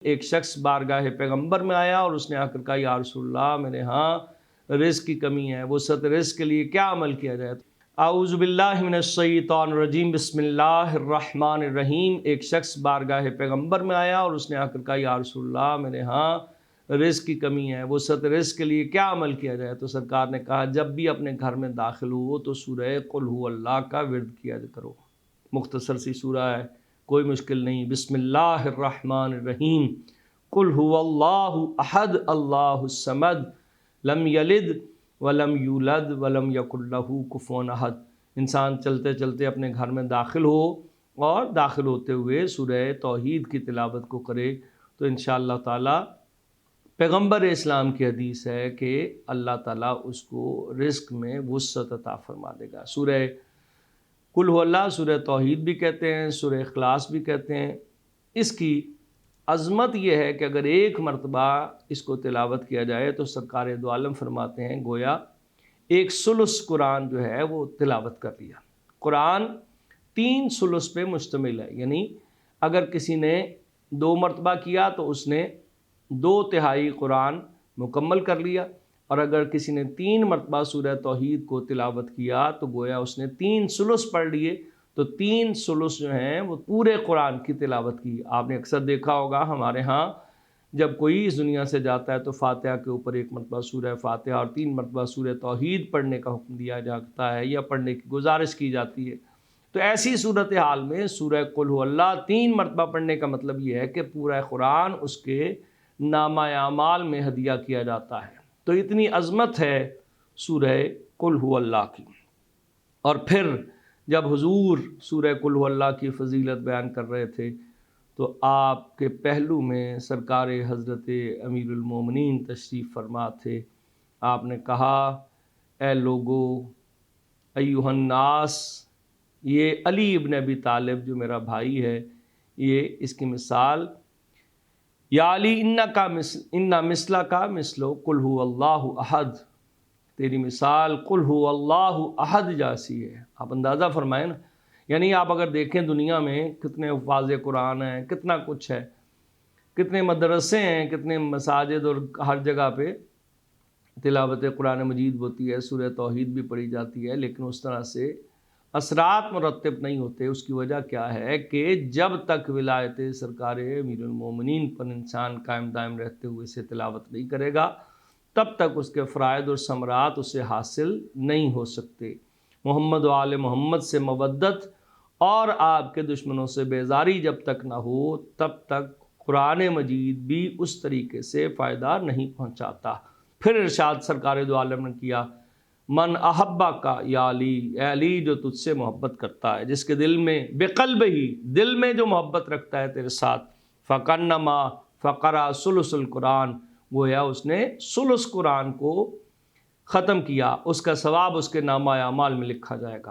ایک شخص بارگاہ پیغمبر میں آیا اور اس نے آ کر کہا یا رسول اللہ میرے ہاں رزق کی کمی ہے، وسعت رزق کے لیے کیا عمل کیا جائے؟ اعوذ باللہ من الشیطان الرجیم، بسم اللہ الرحمن الرحیم۔ ایک شخص بارگاہ پیغمبر میں آیا اور اس نے آ کر کہا یا رسول اللہ میرے ہاں رزق کی کمی ہے، وسعت رزق کے لیے کیا عمل کیا جائے؟ تو سرکار نے کہا جب بھی اپنے گھر میں داخل ہو تو سورہ قل ھو اللہ کا ورد کیا کرو۔ مختصر سی سورہ ہے، کوئی مشکل نہیں۔ بسم اللہ الرحمن الرحیم، قل ھو اللہ احد اللہ الصمد لم یلد ولم یولد ولم یکن لہ کفوا احد۔ انسان چلتے چلتے اپنے گھر میں داخل ہو اور داخل ہوتے ہوئے سورہ توحید کی تلاوت کو کرے تو انشاءاللہ تعالی پیغمبر اسلام کی حدیث ہے کہ اللہ تعالیٰ اس کو رزق میں وسعت عطا فرما دے گا۔ سورہ قل ھو اللہ سورہ توحید بھی کہتے ہیں، سورہ اخلاص بھی کہتے ہیں۔ اس کی عظمت یہ ہے کہ اگر ایک مرتبہ اس کو تلاوت کیا جائے تو سرکار دو عالم فرماتے ہیں گویا ایک ثلث قرآن جو ہے وہ تلاوت کر لیا۔ قرآن 3 ثلث پہ مشتمل ہے، یعنی اگر کسی نے 2 مرتبہ کیا تو اس نے 2/3 قرآن مکمل کر لیا، اور اگر کسی نے 3 مرتبہ سورہ توحید کو تلاوت کیا تو گویا اس نے 3 ثلث پڑھ لیے، تو 3 ثلث جو ہیں وہ پورے قرآن کی تلاوت کی۔ آپ نے اکثر دیکھا ہوگا ہمارے ہاں جب کوئی اس دنیا سے جاتا ہے تو فاتحہ کے اوپر 1 مرتبہ سورہ فاتحہ اور 3 مرتبہ سورہ توحید پڑھنے کا حکم دیا جاتا ہے یا پڑھنے کی گزارش کی جاتی ہے۔ تو ایسی صورتحال میں سورہ قل ھو اللہ 3 مرتبہ پڑھنے کا مطلب یہ ہے کہ پورا قرآن اس کے نامہ اعمال میں ہدیہ کیا جاتا ہے۔ تو اتنی عظمت ہے سورہ قل ھو اللہ کی۔ اور پھر جب حضور سورہ قل ھو اللہ کی فضیلت بیان کر رہے تھے تو آپ کے پہلو میں سرکار حضرت امیر المومنین تشریف فرما تھے۔ آپ نے کہا اے لوگو ایھا الناس، یہ علی ابن ابی طالب جو میرا بھائی ہے، یہ اس کی مثال یا علی ان مثلک مثل قل ھو اللہ احد، تیری مثال قل ھو اللہ احد جیسی ہے۔ آپ اندازہ فرمائیں نا، یعنی آپ اگر دیکھیں دنیا میں کتنے حفاظ قرآن ہیں، کتنا کچھ ہے، کتنے مدرسے ہیں، کتنے مساجد، اور ہر جگہ پہ تلاوت قرآن مجید ہوتی ہے، سورہ توحید بھی پڑھی جاتی ہے، لیکن اس طرح سے اثرات مرتب نہیں ہوتے۔ اس کی وجہ کیا ہے کہ جب تک ولایت سرکار امیر المومنین پر انسان قائم دائم رہتے ہوئے اسے تلاوت نہیں کرے گا تب تک اس کے فرائض اور ثمرات اسے حاصل نہیں ہو سکتے۔ محمد و آل محمد سے مودت اور آپ کے دشمنوں سے بیزاری جب تک نہ ہو تب تک قرآن مجید بھی اس طریقے سے فائدہ نہیں پہنچاتا۔ پھر ارشاد سرکار دو عالم نے کیا من احبہ کا یا علی، اے علی جو تجھ سے محبت کرتا ہے، جس کے دل میں بقلب ہی، دل میں جو محبت رکھتا ہے تیرے ساتھ، فکانما فقرا ثلث القرآن، گویا اس نے ثلث قرآن کو ختم کیا، اس کا ثواب اس کے نامہ اعمال میں لکھا جائے گا۔